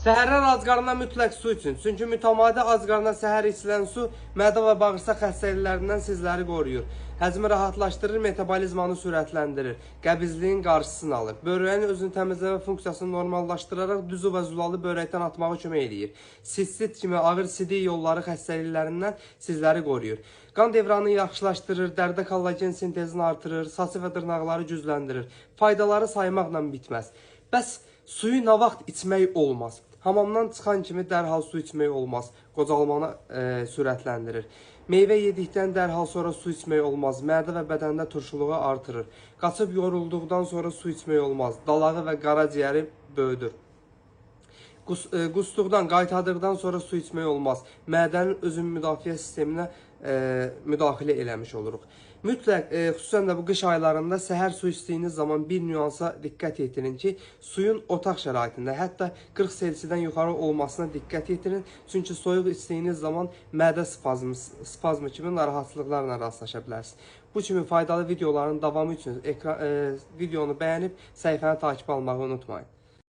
Səhərlər ac qarnına mütləq su için. Çünki mütəmadi ac qarnına səhər içilən su mədə və bağırsaq xəstəliklərindən sizləri qoruyur. Həzmi rahatlaşdırır, metabolizmanı sürətləndirir, qəbizliyin qarşısını alır. Böbreyin özünü təmizləmə funksiyasını normallaşdıraraq düzü və zulalı böbrekdən atmağa kömək eləyir. Sistit kimi ağır sidik yolları xəstəliklərindən sizləri qoruyur. Qan devranını yaxşılaşdırır, dərdə kollagen sintezini artırır, saçı və dırnaqları gücləndirir. Faydaları saymaqla bitməz. Bəs suyu nə vaxt içmək olmaz? Hamamdan çıxan kimi dərhal su içmək olmaz. Qocalmanı sürətləndirir. Meyvə yedikdən dərhal sonra su içmək olmaz. Mədə və bədəndə turşuluğu artırır. Qaçıb yorulduqdan sonra su içmək olmaz. Dalağı və qaraciyəri böyüdür. Qusduqdan, qaytadıqdan sonra su içmək olmaz. Mədənin özün müdafiə sisteminə müdaxilə eləmiş oluruq. Mütləq, xüsusən də bu qış aylarında səhər su içdiyiniz zaman bir nüansa diqqət yetirin ki, suyun otaq şəraitində, hətta 40 selsidən yuxarı olmasına diqqət yetirin. Çünki soyuq içdiyiniz zaman mədə spazmı kimi narahatçılıqlarla rastlaşa bilərsiniz. Bu kimi faydalı videoların davamı üçün videonu bəyənib səhifəni takip almağı unutmayın.